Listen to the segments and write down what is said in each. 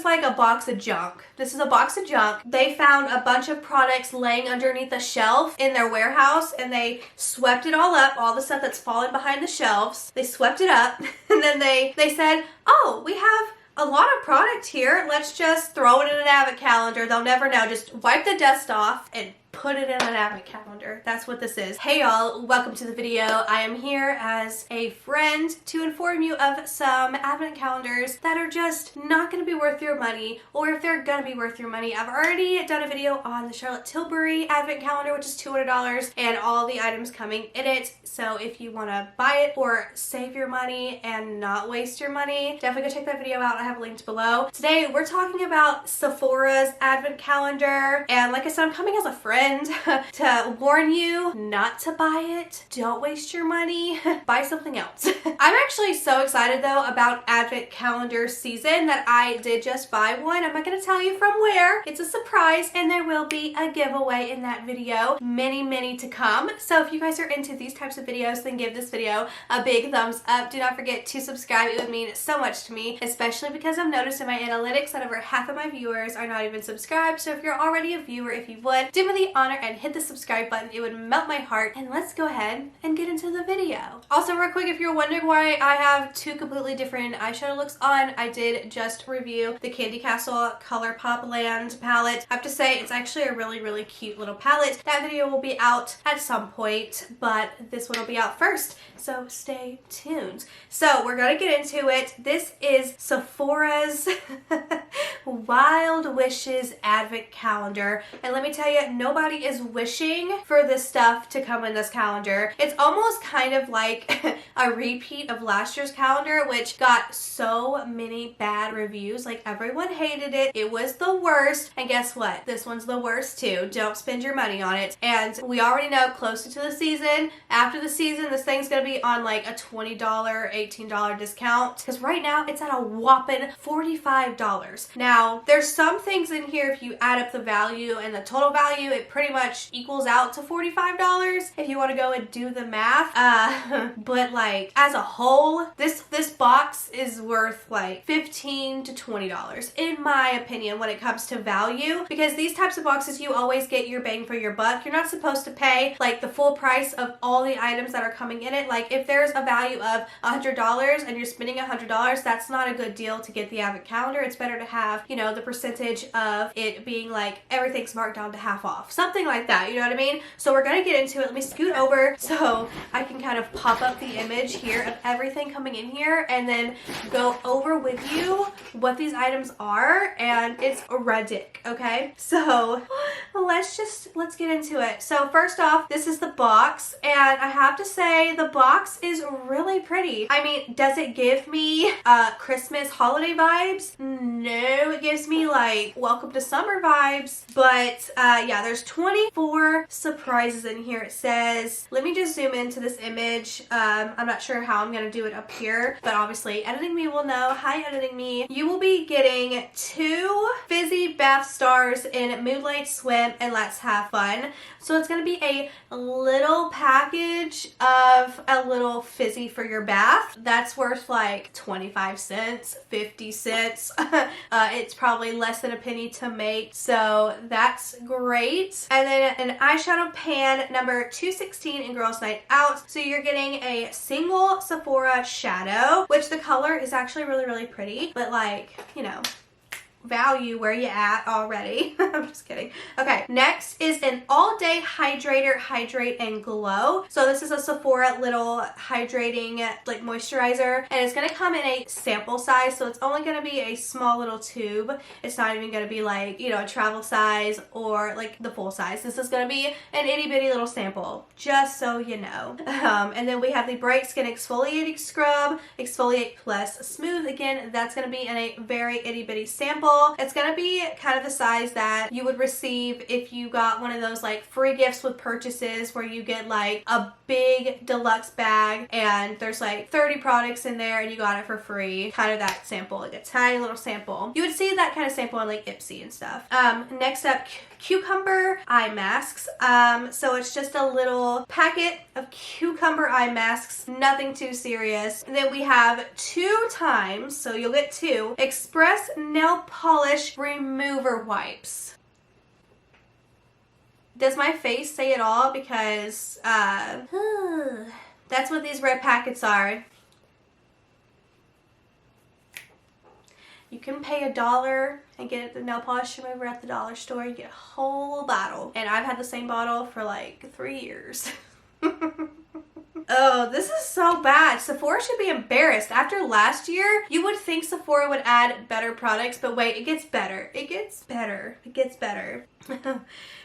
is like a box of junk. This is a box of junk. They found a bunch of products laying underneath a shelf in their warehouse, and they swept it all up, all the stuff that's fallen behind the shelves. They swept it up, and then they said, oh, we have a lot of product here. Let's just throw it in an advent calendar. They'll never know. Just wipe the dust off and put it in an advent calendar. That's what this is. Hey y'all, welcome to the video. I am here as a friend to inform you of some advent calendars that are just not going to be worth your money, or if they're going to be worth your money. I've already done a video on the Charlotte Tilbury advent calendar, which is $200, and all the items coming in it. So if you want to buy it or save your money and not waste your money, definitely go check that video out. I have it linked below. Today we're talking about Sephora's advent calendar, and like I said, I'm coming as a friend to warn you not to buy it. Don't waste your money. Buy something else. I'm actually so excited though about advent calendar season that I did just buy one. I'm not going to tell you from where. It's a surprise, and there will be a giveaway in that video. Many to come. So if you guys are into these types of videos, then give this video a big thumbs up. Do not forget to subscribe. It would mean so much to me, especially because I've noticed in my analytics that over half of my viewers are not even subscribed. So if you're already a viewer, if you would, do me the honor and hit the subscribe button. It would melt my heart. And let's go ahead and get into the video. Also, real quick, if you're wondering why I have two completely different eyeshadow looks on, I did just review the Candy Castle ColourPop Land palette. I have to say, it's actually a really cute little palette. That video will be out at some point, but this one will be out first, so stay tuned. So we're gonna get into it. This is Sephora's Wild Wishes Advent Calendar, and let me tell you, nobody is wishing for this stuff to come in this calendar. It's almost kind of like a repeat of last year's calendar, which got so many bad reviews. Like, everyone hated it. It was the worst. And guess what? This one's the worst too. Don't spend your money on it. And we already know, closer to the season, after the season, this thing's gonna be on like a $20, $18 discount, because right now it's at a whopping $45. Now, there's some things in here, if you add up the value and the total value, it pretty much equals out to $45 if you want to go and do the math. But like, as a whole, this box is worth like $15 to $20 in my opinion when it comes to value, because these types of boxes, you always get your bang for your buck. You're not supposed to pay like the full price of all the items that are coming in it. Like, if there's a value of $100 and you're spending $100, that's not a good deal to get the advent calendar. It's better to have, you know, the percentage of it being like everything's marked down to half off, something like that, you know what I mean? So we're gonna get into it. Let me scoot over so I can kind of pop up the image here of everything coming in here, and then go over with you what these items are, and it's ridiculous, okay? So let's get into it. So first off, this is the box, and I have to say the box is really pretty. I mean, does it give me Christmas holiday vibes? No, it gives me like welcome to summer vibes. But yeah, there's 24 surprises in here, it says. Let me just zoom into this image. I'm not sure how I'm gonna do it up here, but obviously Editing Me will know. Hi, Editing Me. You will be getting 2 fizzy bath stars in Moonlight Swim and Let's Have Fun. So it's gonna be a little package of a little fizzy for your bath. That's worth like 25 cents, 50 cents. It's probably less than a penny to make, so that's great. And then an eyeshadow pan number 216 in Girls Night Out. So you're getting a single Sephora shadow, which the color is actually really pretty, but like, you know, value where you at already. I'm just kidding. Okay, next is an all-day hydrator, hydrate and glow. So this is a Sephora little hydrating like moisturizer, and it's gonna come in a sample size, so it's only gonna be a small little tube. It's not even gonna be like, you know, a travel size or like the full size. This is gonna be an itty bitty little sample, just so you know. And then we have the Bright Skin Exfoliating Scrub, Exfoliate Plus Smooth. Again, that's gonna be in a very itty bitty sample. It's gonna be kind of the size that you would receive if you got one of those like free gifts with purchases, where you get like a big deluxe bag and there's like 30 products in there and you got it for free. Kind of that sample, like a tiny little sample. You would see that kind of sample on like IPSY and stuff. Next up, cucumber eye masks. So it's just a little packet of cucumber eye masks, nothing too serious. And then we have 2 times, so you'll get 2 Express Nail polish remover wipes. Does my face say it all? Because that's what these red packets are. You can pay $1 and get the nail polish remover at the dollar store. You get a whole bottle. And I've had the same bottle for like 3 years. Oh, this is so bad. Sephora should be embarrassed. After last year, you would think Sephora would add better products, but wait, it gets better. It gets better. It gets better.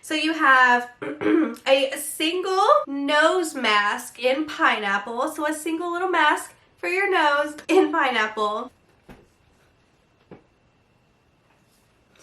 So you have a single nose mask in pineapple. So a single little mask for your nose in pineapple.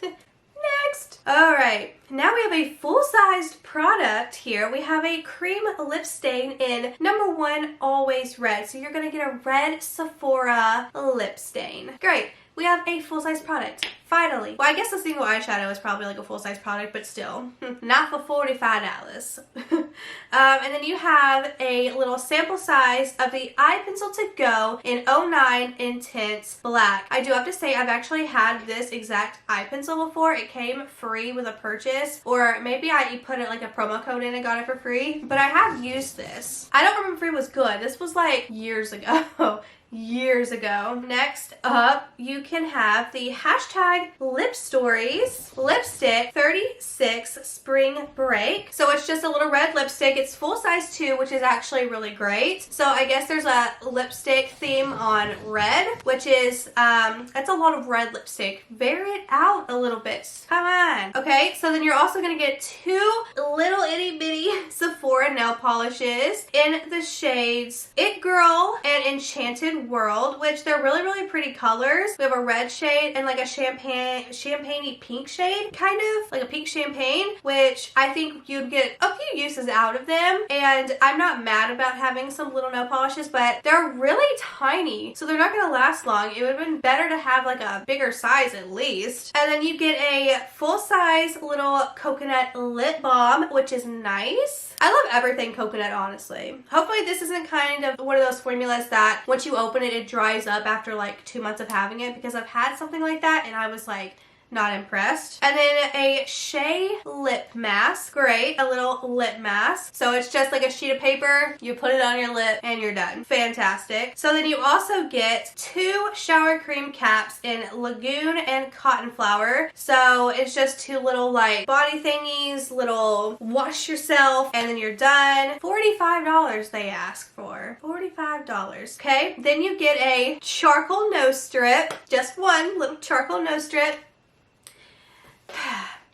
Next. All right, now we have a full-sized product here. We have a cream lip stain in number 1 Always Red. So you're gonna get a red Sephora lip stain. Great. We have a full-size product. Finally. Well, I guess the single eyeshadow is probably like a full-size product, but still. Not for $45. And then you have a little sample size of the eye pencil to go in 09 Intense Black. I do have to say I've actually had this exact eye pencil before. It came free with a purchase, or maybe I put it like a promo code in and got it for free, but I have used this. I don't remember if it was good. This was like years ago. Years ago. Next up, you can have the hashtag Lip Stories Lipstick 36 Spring Break. So it's just a little red lipstick. It's full size too, which is actually really great. So I guess there's a lipstick theme on red, which is, that's a lot of red lipstick. Vary it out a little bit. Come on. Okay, so then you're also gonna get 2 little itty bitty Sephora nail polishes in the shades It Girl and Enchanted World, which they're really, really pretty colors. We have a red shade and like a champagne-y pink shade, kind of like a pink champagne, which I think you'd get a few uses out of them. And I'm not mad about having some little nail polishes, but they're really tiny, so they're not gonna last long. It would have been better to have like a bigger size at least. And then you get a full-size little coconut lip balm, which is nice. I love everything coconut, honestly. Hopefully this isn't kind of one of those formulas that once you open it, it dries up after like 2 months of having it, because I've had something like that and I was like not impressed. And then a Shea lip mask. Great, a little lip mask. So it's just like a sheet of paper, you put it on your lip and you're done. Fantastic. So then you also get 2 shower cream caps in Lagoon and Cotton Flower. So it's just 2 little like body thingies, little wash yourself, and then you're done. $45 they ask for. $45. Okay, then you get a charcoal nose strip. Just one little charcoal nose strip.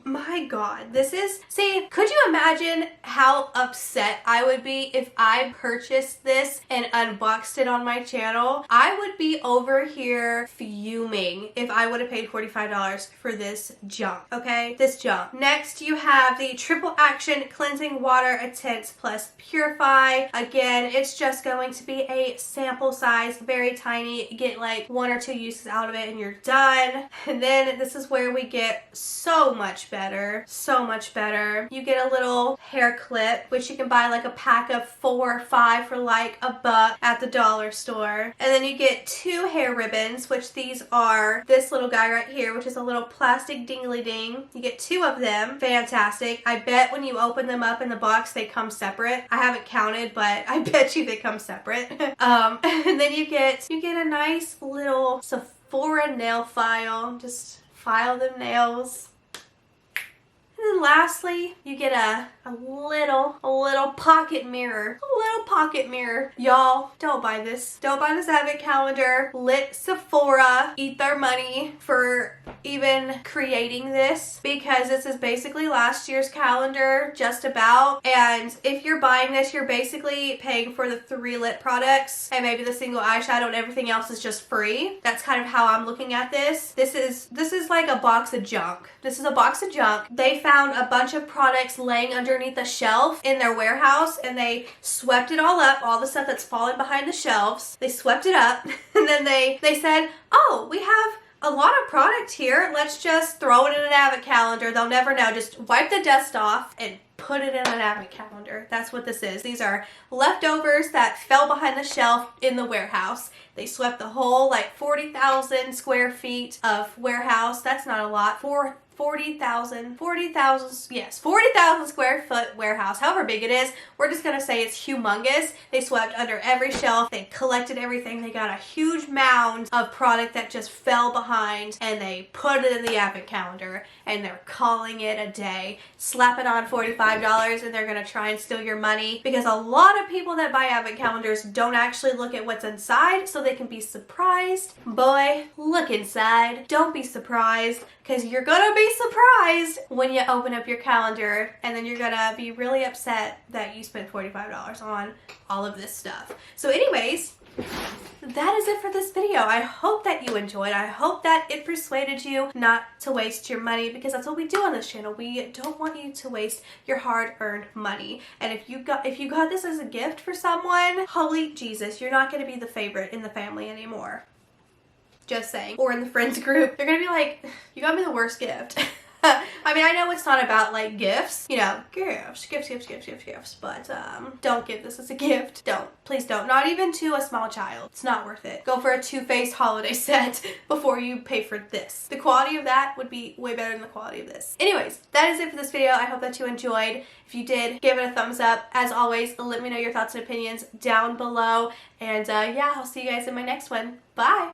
My God, this is, see, could you imagine how upset I would be if I purchased this and unboxed it on my channel? I would be over here fuming if I would have paid $45 for this junk, okay? This junk. Next, you have the Triple Action Cleansing Water Intense Plus Purify. Again, it's just going to be a sample size, very tiny. Get like 1 or 2 uses out of it and you're done. And then this is where we get so much better. So much better. You get a little hair clip, which you can buy like a pack of 4 or 5 for like $1 at the dollar store. And then you get 2 hair ribbons, which these are this little guy right here, which is a little plastic dingly ding. You get 2 of them. Fantastic. I bet when you open them up in the box, they come separate. I haven't counted, but I bet you they come separate. And then you get a nice little Sephora nail file. Just file them nails. And then lastly, you get a little pocket mirror. A little pocket mirror. Y'all, don't buy this. Don't buy this advent calendar. Let Sephora eat their money for even creating this, because this is basically last year's calendar, just about. And if you're buying this, you're basically paying for the 3 lip products and maybe the single eyeshadow, and everything else is just free. That's kind of how I'm looking at this. This is like a box of junk. This is a box of junk. They found a bunch of products laying underneath the shelf in their warehouse, and they swept it all up, all the stuff that's fallen behind the shelves. They swept it up, and then they said, oh, we have a lot of product here. Let's just throw it in an advent calendar. They'll never know. Just wipe the dust off and put it in an advent calendar. That's what this is. These are leftovers that fell behind the shelf in the warehouse. They swept the whole like 40,000 square feet of warehouse. That's not a lot. 40,000 square foot warehouse, however big it is. We're just gonna say it's humongous. They swept under every shelf. They collected everything. They got a huge mound of product that just fell behind, and they put it in the advent calendar, and they're calling it a day. Slap it on $45, and they're gonna try and steal your money, because a lot of people that buy advent calendars don't actually look at what's inside so they can be surprised. Boy, look inside. Don't be surprised, because you're gonna be surprised when you open up your calendar, and then you're gonna be really upset that you spent $45 on all of this stuff. So anyways, that is it for this video. I hope that you enjoyed. I hope that it persuaded you not to waste your money, because that's what we do on this channel. We don't want you to waste your hard-earned money. And if you got this as a gift for someone, holy Jesus, you're not going to be the favorite in the family anymore. Just saying. Or in the friends group. They're gonna be like, you got me the worst gift. I mean, I know it's not about like gifts, you know, gifts, but don't give this as a gift. Don't. Please don't. Not even to a small child. It's not worth it. Go for a Too Faced holiday set before you pay for this. The quality of that would be way better than the quality of this. Anyways, that is it for this video. I hope that you enjoyed. If you did, give it a thumbs up. As always, let me know your thoughts and opinions down below. And yeah, I'll see you guys in my next one. Bye!